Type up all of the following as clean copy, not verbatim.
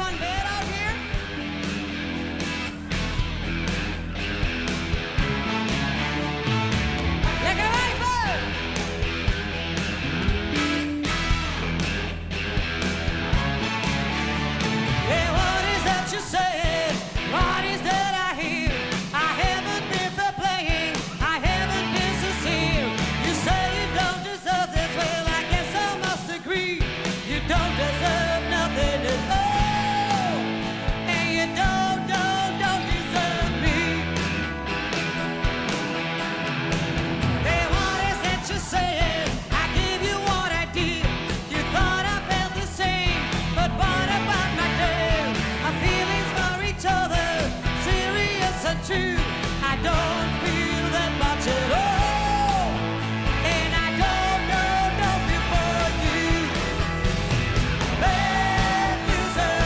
on bed out here? Take it away, folks! Yeah, what is that you said? What is that I hear? I haven't been for playing, I haven't been sincere. You say you don't deserve this, well I guess I must agree. You don't deserve nothing at all, and you don't deserve me. Hey, what is that you saying? I gave you what I did. You thought I felt the same, but what about my day? Our feelings for each other, serious and true. I don't feel that much at all, and I don't feel for you. Bad loser,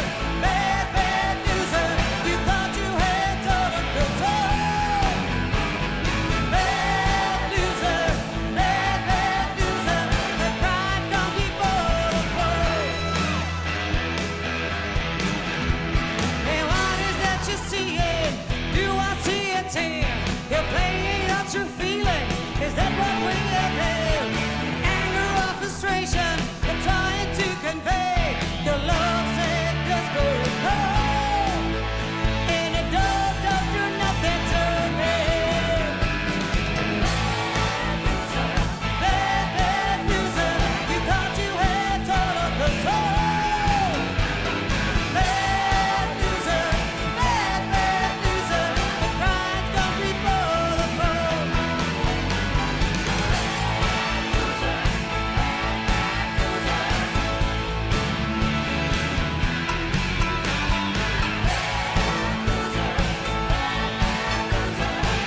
bad loser. You thought you had total control. Bad loser, bad loser. The pride comes before the fall. Hey, what is that you're seeing? Do I see a tear? You're playing out your feeling. Is that what we have had? Anger or frustration? You're trying to convey your love said desperate call, and it don't do nothing to me. Bad loser, you thought you had total control. Bad loser, bad loser. The pride comes before the fall.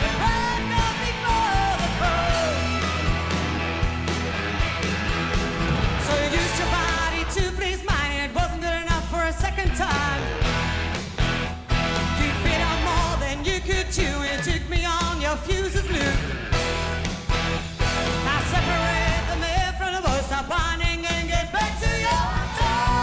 The pride comes before the fall. So you used your body to please mine, and it wasn't good enough for a second time. You bit on more than you could chew, and took me on your fuses blue. Now separate the man from the boy, stop whining and get back to your time.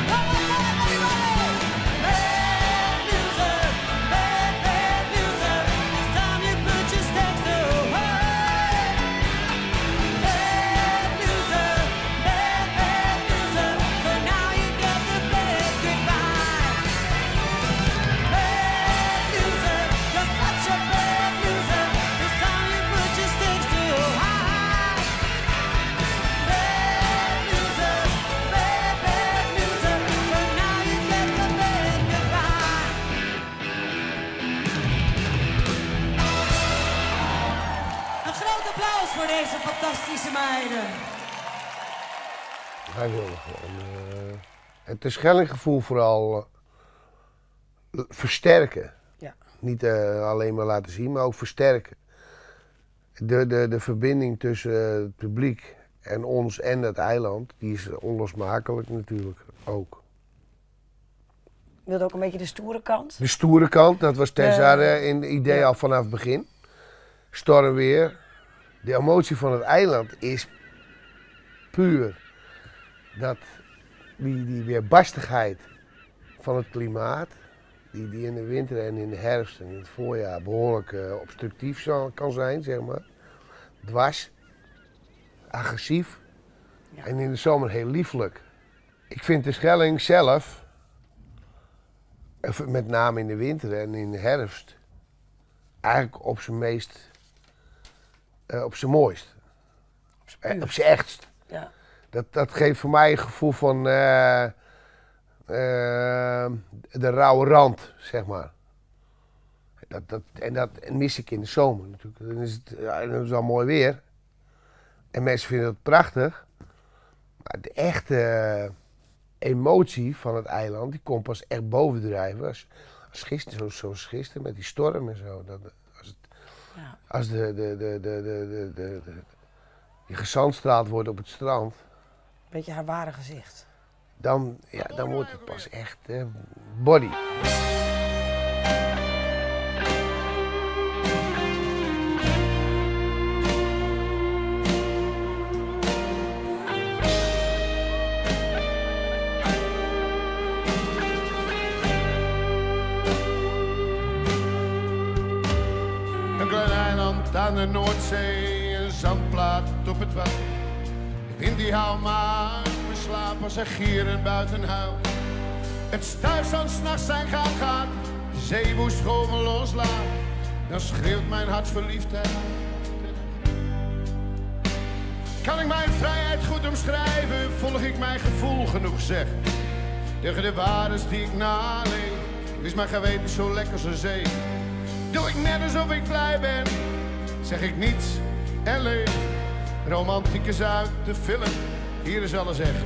One more time, everybody! Bad loser, bad loser. It's time you put your stakes away. Bad loser, bad loser. So now you get the bad goodbye. Bad loser, you're such a bad loser. It's time you put your stakes too high. Bad loser, bad loser. So now you get the bad goodbye. Een groot applaus voor deze fantastische meiden. Wij wilden gewoon het Terschellinggevoel vooral versterken. Ja. Niet alleen maar laten zien, maar ook versterken. De verbinding tussen het publiek en ons en het eiland, die is onlosmakelijk natuurlijk ook. Je wilde ook een beetje de stoere kant. De stoere kant, dat was Tessa in het idee Ja. al vanaf het begin. Stormweer. De emotie van het eiland is puur dat die weerbarstigheid van het klimaat, die in de winter en in de herfst en in het voorjaar behoorlijk obstructief kan zijn, zeg maar. Dwars, agressief Ja. en in de zomer heel lieflijk. Ik vind de Schelling zelf, met name in de winter en in de herfst, eigenlijk op zijn meest, op zijn mooist. Op zijn echtst. Ja. Dat geeft voor mij een gevoel van de rauwe rand, zeg maar. Dat mis ik in de zomer natuurlijk. Dan is het, ja, dan is het wel mooi weer. En mensen vinden het prachtig. Maar de echte emotie van het eiland, die komt pas echt bovendrijven. Als gisteren, zoals gisteren met die storm en zo. Als die gezandstraald wordt op het strand. Beetje haar ware gezicht. dan wordt het pas echt body. Een klein eiland aan de Noordzee, een zandplaat op het water. De wind die houdt maar me slaap als er gieren buiten huilt. Het stuifzand 's nachts zijn gang gaat, de zeewoest golven loslaat. Dan schreeuwt mijn hart verliefdheid. Kan ik mijn vrijheid goed omschrijven, volg ik mijn gevoel genoeg zeg. Tegen de waardes die ik naleef, is mijn geweten zo lekker als een zee. Doe ik net alsof ik blij ben, zeg ik niets en leef. Romantiek is uit de film, hier is alles echt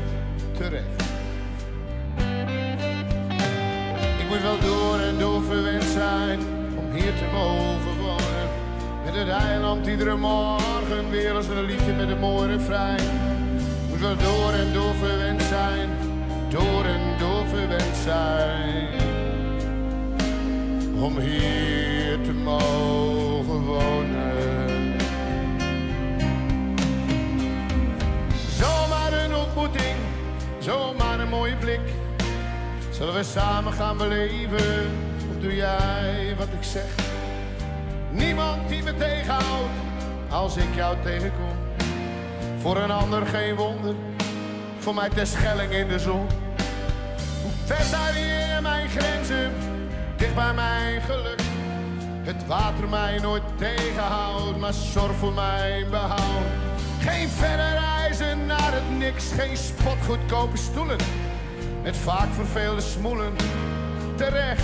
terecht. Ik moet wel door en door verwend zijn om hier te mogen wonen. Met het eiland iedere morgen weer als een liedje met een mooi refrein. Ik moet wel door en door verwend zijn, door en door verwend zijn. Om hier te mogen wonen. Zomaar een ontmoeting, zomaar een mooie blik. Zullen we samen gaan beleven, of doe jij wat ik zeg? Niemand die me tegenhoudt, als ik jou tegenkom. Voor een ander geen wonder, voor mij Terschelling in de zon. Hoe ver zijn hier mijn grenzen, dicht bij mijn geluk. Het water mij nooit tegenhoudt, maar zorg voor mijn behoud. Geen verre reizen naar het niks, geen spotgoedkope stoelen. Met vaak verveelde smoelen, terecht.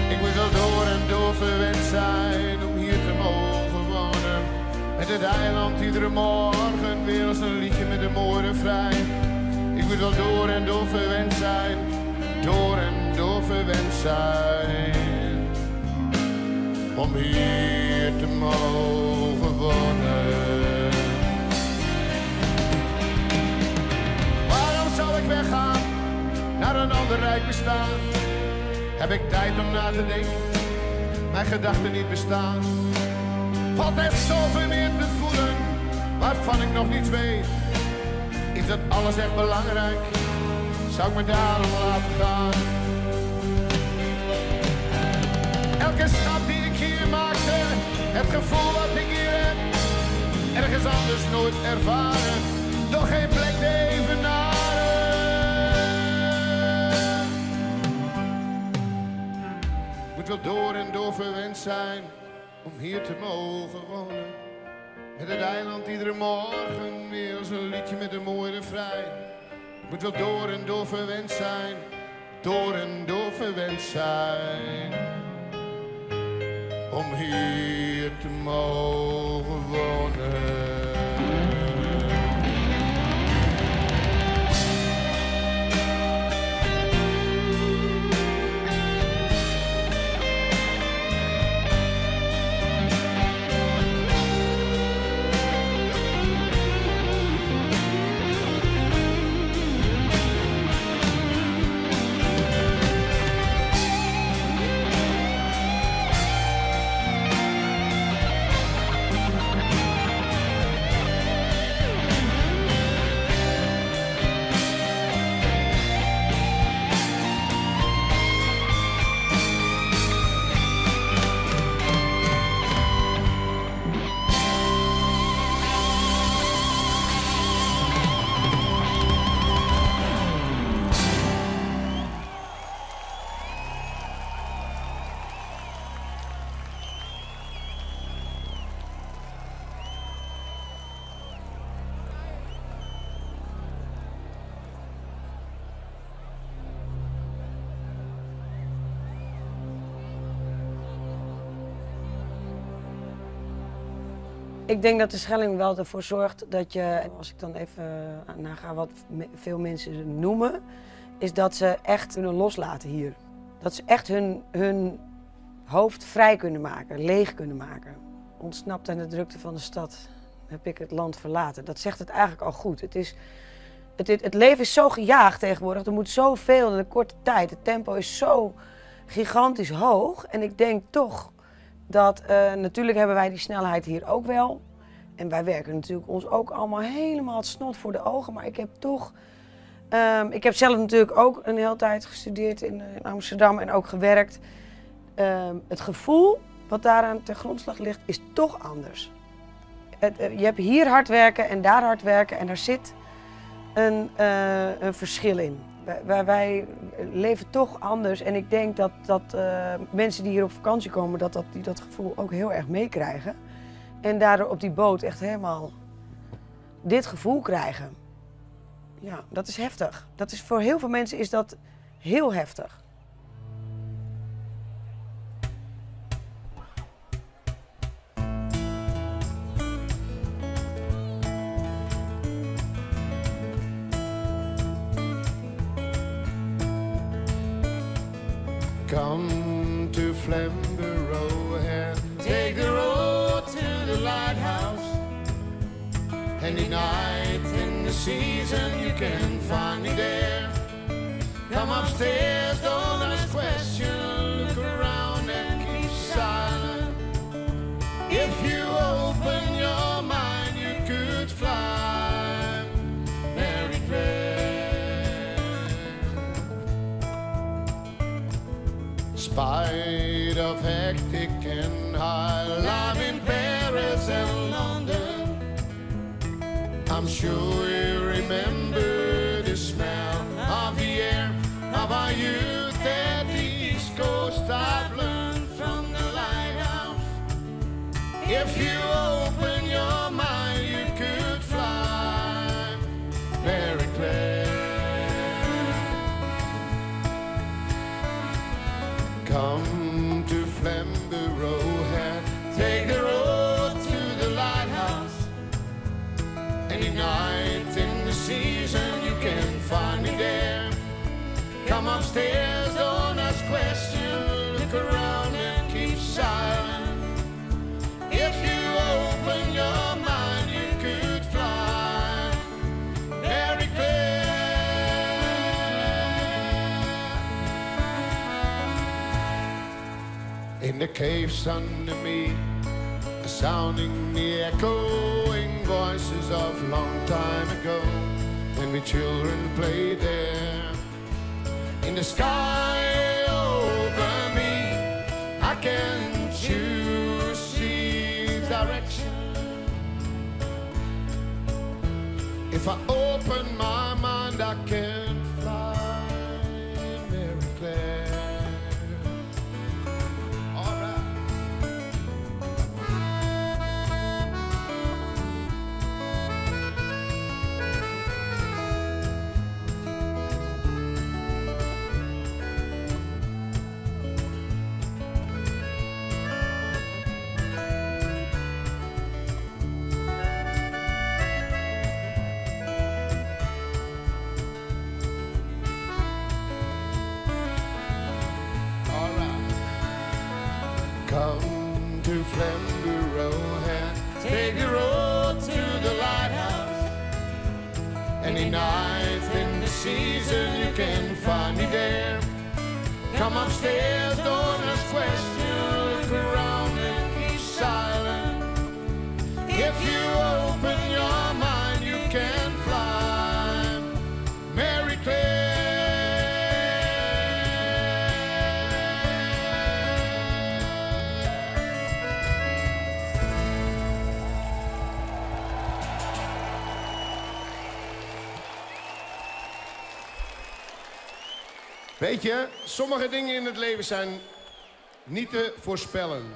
Ik moet wel door en door verwend zijn om hier te mogen wonen. Met het eiland iedere morgen weer als een liedje met een mooi refrein. Ik moet wel door en door verwend zijn, door en door verwend zijn. Om hier te mogen wonen. Waarom zou ik weggaan naar een ander rijk bestaan? Heb ik tijd om na te denken, mijn gedachten niet bestaan. Valt er zoveel meer te voelen, waarvan ik nog niets weet. Is dat alles echt belangrijk? Zou ik me daarom laten gaan? Elke stap die ik hier maakte, het gevoel wat ik hier heb, ergens anders nooit ervaren, toch geen plek te evenaren. Ik moet wel door en door verwend zijn om hier te mogen wonen. Met het eiland iedere morgen weer als een liedje met een mooi refrein. Ik moet wel door en door verwend zijn, door en door verwend zijn. Om hier te mogen wonen. Ik denk dat de Schelling wel ervoor zorgt dat je, als ik dan even naga wat veel mensen noemen, is dat ze echt kunnen loslaten hier. Dat ze echt hun hoofd vrij kunnen maken, leeg kunnen maken. Ontsnapt aan de drukte van de stad. heb ik het land verlaten. Dat zegt het eigenlijk al goed. Het leven is zo gejaagd tegenwoordig. Er moet zoveel in een korte tijd. Het tempo is zo gigantisch hoog. En ik denk toch dat, natuurlijk hebben wij die snelheid hier ook wel. En wij werken natuurlijk ons ook allemaal helemaal het snot voor de ogen. Maar ik heb toch... ik heb zelf natuurlijk ook een hele tijd gestudeerd in Amsterdam en ook gewerkt. Het gevoel wat daaraan ten grondslag ligt, is toch anders. Je hebt hier hard werken en daar hard werken en daar zit een verschil in. Wij leven toch anders en ik denk dat mensen die hier op vakantie komen, die dat gevoel ook heel erg meekrijgen. En daardoor op die boot echt helemaal dit gevoel krijgen. Ja, dat is heftig. Voor heel veel mensen is dat heel heftig. Come to Flamborough and take the road to the lighthouse. Any night in the season you can find me there. Come upstairs, don't ask questions, look around and keep silent. If you open your mind you could fly very clear. Spite of hectic and high life in Paris and London, I'm sure you remember the smell of the air of our youth at the East Coast. I've learned from the lighthouse. If you open your mind, you could fly very clear. Come to Flamborough and take the road to the lighthouse. Any night in the season you can find me there. Come upstairs, don't ask questions, look around and keep silent. If you open your mind you could fly very clear. In the caves under me, sounding the echoing voices of long time ago, when we children played there. In the sky over me, I can choose the direction. If I open my mind, I can fly very clear. All right. Come to Flamborough and take the road to the lighthouse. Any night in the season you can find me there. Come upstairs, don't ask questions, look around and keep silent. If you open your mind you can fly very clear. Weet je, sommige dingen in het leven zijn niet te voorspellen.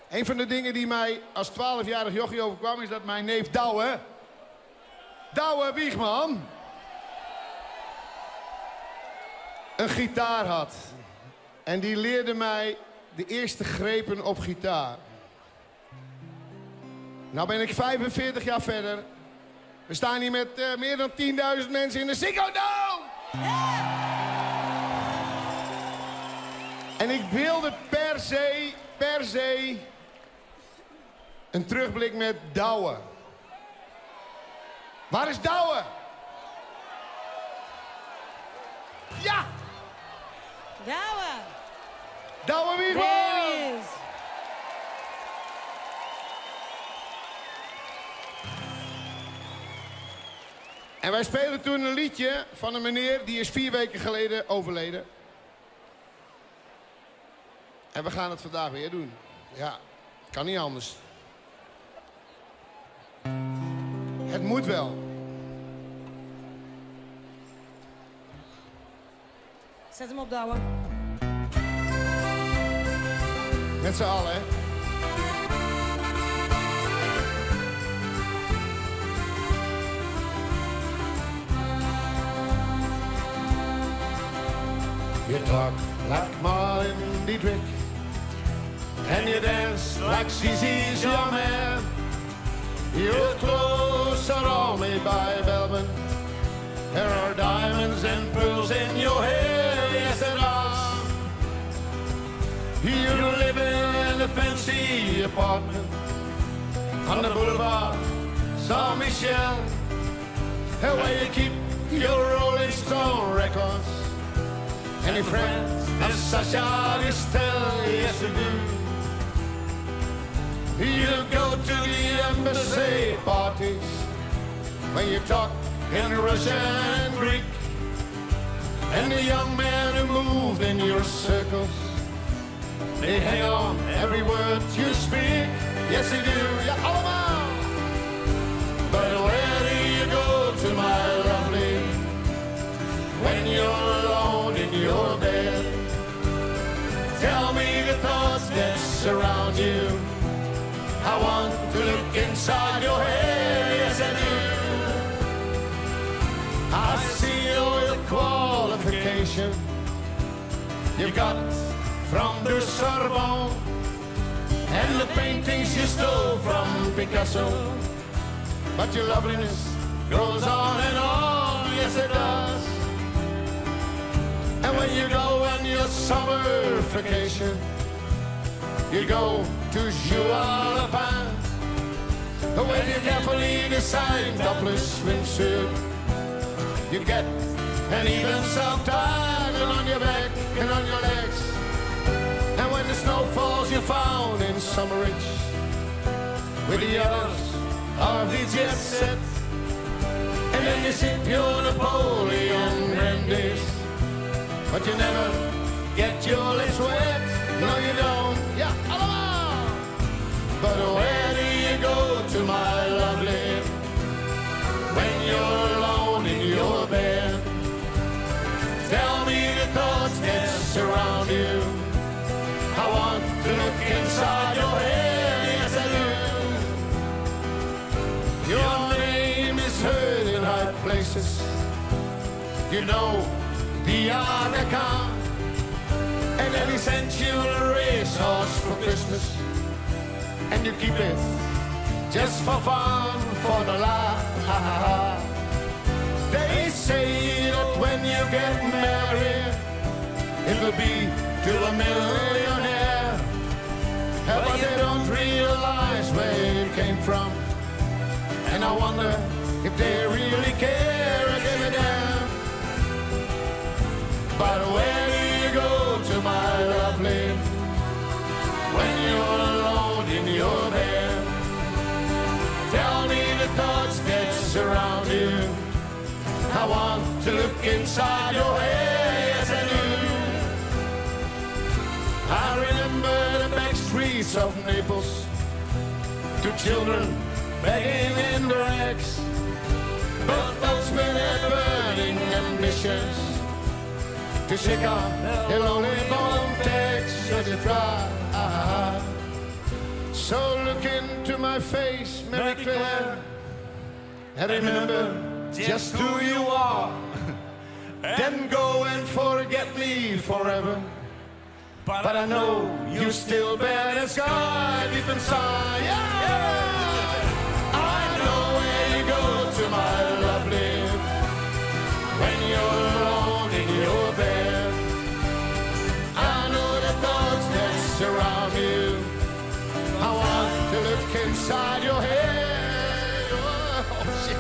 Een van de dingen die mij als 12-jarig jochie overkwam is dat mijn neef Douwe Wiegman, een gitaar had. En die leerde mij de eerste grepen op gitaar. Nou ben ik 45 jaar verder. We staan hier met meer dan 10.000 mensen in de Ziggo Dome. En ik wilde per se Een terugblik met Douwe. Waar is Douwe? Ja! Douwe. Douwe There Wiegel! he is. En wij spelen toen een liedje van een meneer die is 4 weken geleden overleden. En we gaan het vandaag weer doen. Ja, kan niet anders. Het moet wel. Zet hem op, Douwe. Met z'n allen, hè? You talk like Marlon Dietrich, and you dance like Zizi's your man. Your clothes are all made by Belvin. There are diamonds and pearls in your hair, yes there are. You're living in a fancy apartment on the boulevard Saint-Michel, where you keep your Rolling Stone records. And your friends, as Sasha Distel, yes you do. You go to the embassy parties when you talk in Russian and Greek. And the young men who move in your circles, they hang on every word you speak. Yes they do, yeah, allemaal. But where do you go to, my lovely, when you're alone in your bed? Tell me the thoughts that surround you. I want to look inside your head, yes I do. I see all your qualification you got from the Sorbonne, and the paintings you stole from Picasso. But your loveliness goes on and on, yes it does. And when you go on your summer vacation, you go to Juan-la-Pin, where you carefully design topless swimsuit. You get an even sometime on your back and on your legs. And when the snow falls, you're found in Summer Ridge with the others of the jet set. And then you sip your Napoleon brandies, but you never get your lips wet. No, you don't. Yeah, allemaal. But where do you go to, my lovely, when you're alone in your bed? Tell me the thoughts that surround you. I want to look inside your head, yes I do. Your name is heard in high places. You know the Aga Khan, and then he sent you a racehorse for Christmas, and you keep it just for fun, for the laugh. They say that when you get married, it'll be to a millionaire, but they don't realize where it came from. And I wonder if they really care or give a damn. But where do you go to, my lovely, when you're alone in your bed? Tell me the thoughts that surround you. I want to look inside your head, yes I do. I remember the back streets of Naples, two children begging in the rags, both boatmen had burning ambitions to shake off their lonely bone tags as you try. So look into my face, Mary Claire, and remember just who you are. Then go and forget me forever. But I know you still bear the sky deep inside. Yeah. I know where you go to, my lovely, when you're alone in your bed. I know the thoughts that surround you. I want to look in inside your head. Oh, shit.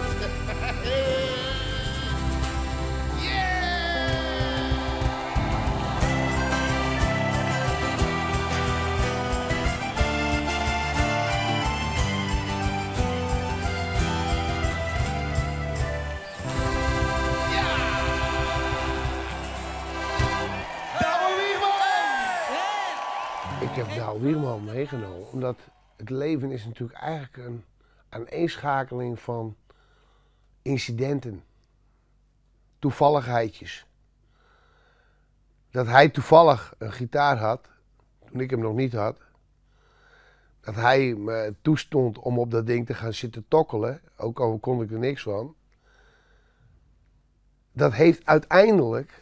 Ik heb Douwe Wierman meegenomen, omdat het leven is natuurlijk eigenlijk een aaneenschakeling van incidenten, toevalligheidjes. Dat hij toevallig een gitaar had, toen ik hem nog niet had. Dat hij me toestond om op dat ding te gaan zitten tokkelen, ook al kon ik er niks van. Dat heeft uiteindelijk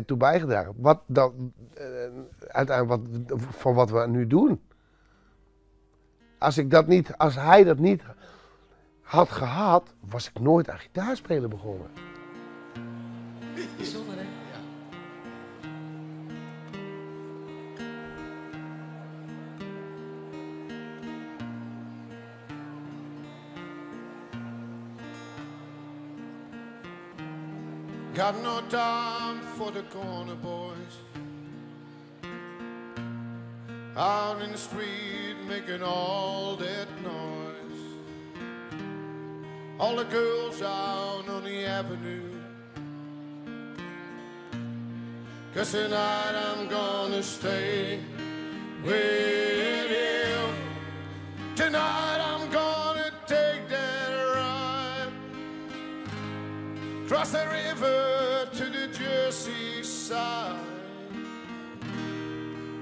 toe bijgedragen. Uiteindelijk van wat we nu doen. Als hij dat niet had gehad, was ik nooit aan gitaarspelen begonnen. Bijzonder, hè? Got no time for the corner boys out in the street making all that noise. All the girls out on the avenue. 'Cause tonight I'm gonna stay with you. Tonight I'm gonna take that ride across the river to the Jersey side.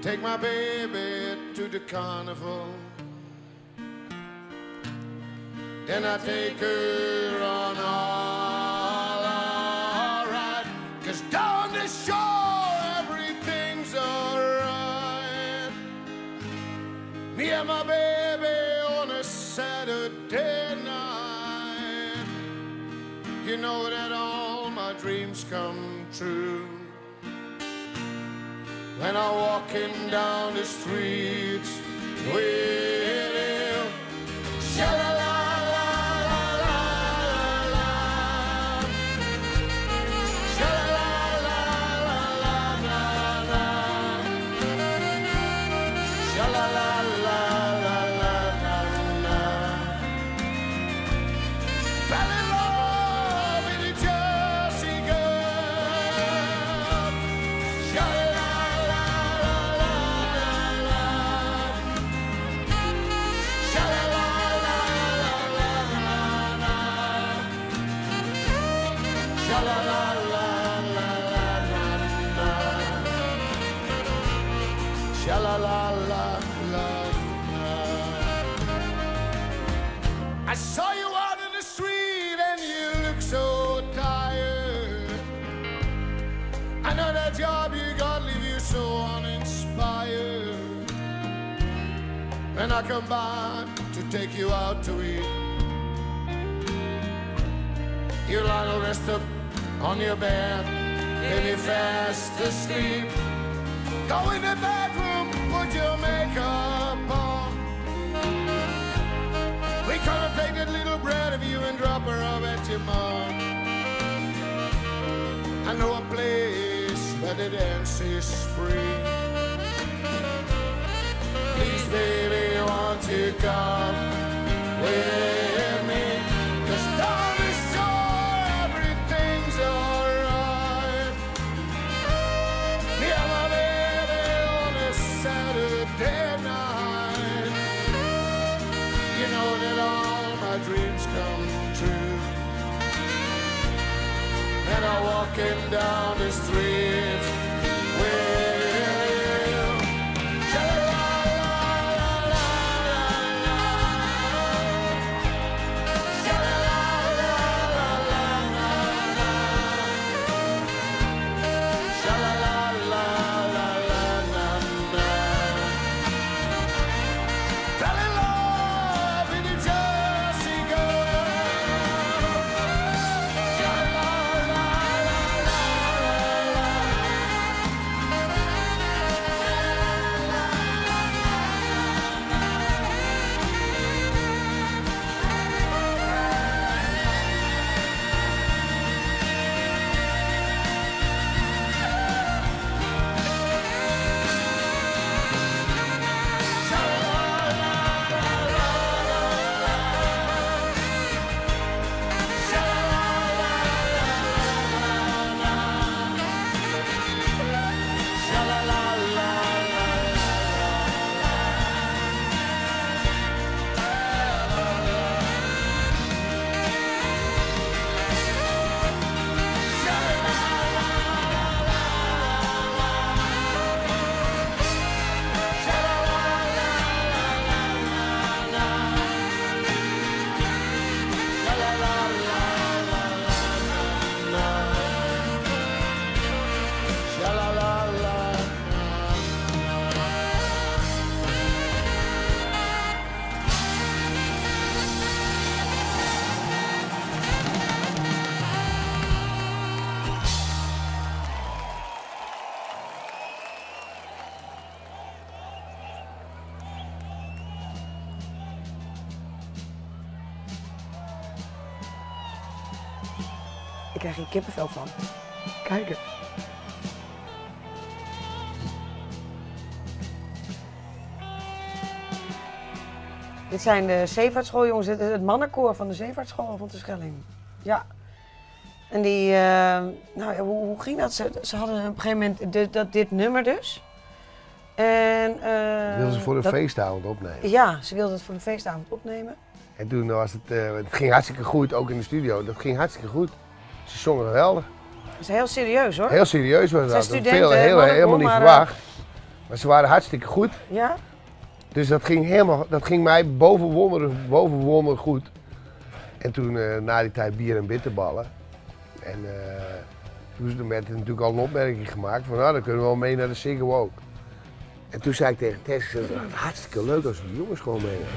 Take my baby to the carnival. Then I take her on all right. 'Cause down the shore everything's alright. Me and my baby on a Saturday night. You know that all my dreams come true when I'm walking down the streets with you. Sha-la-la-la-la-la-la. Sha-la-la-la-la-la-la. Sha-la-la-la-la-la-la. Fell in love with a Jersey girl. Sha-la-la-la-la-la-la. Sha-la-la-la-la-la-la. Sha-la-la-la-la-la-la. Sha-la-la-la-la-la. I saw you out in the street and you look so tired. I know that job you got leave you so uninspired. When I come back to take you out to eat, you lie to rest up on your bed, baby fast asleep. Go in the bedroom, put your makeup on. We gonna take that little bread of you and drop her off at your mom. I know a place where the dance is free. Please, baby, won't you come with me? 'Cause down the shore everything's alright. Me and my baby on a Saturday night. You know that all my dreams come true. And I'm walking down the street with you. Sha-la-la-la-la-la. krijg je kippenvel van. Kijk het. Dit zijn de zeevaartschooljongers, het mannenkoor van de zeevaartschool van Terschelling. Ja. En die, nou ja, hoe ging dat? Ze hadden op een gegeven moment dit nummer dus. En, wilden ze voor een feestavond opnemen? Ja, ze wilden het voor een feestavond opnemen. En toen was het ging hartstikke goed, ook in de studio. Dat ging hartstikke goed. Ze zongen geweldig. Dat is heel serieus hoor. Heel serieus was dat. Studenten, Helemaal niet verwacht. Maar ze waren hartstikke goed. Ja? Dus dat ging mij boven wonder goed. En toen na die tijd bier en bitterballen. En toen werd er natuurlijk al een opmerking gemaakt van nou, dan kunnen we wel mee naar de Ziggo ook. En toen zei ik tegen Tess, hartstikke leuk als we die jongens gewoon meenemen.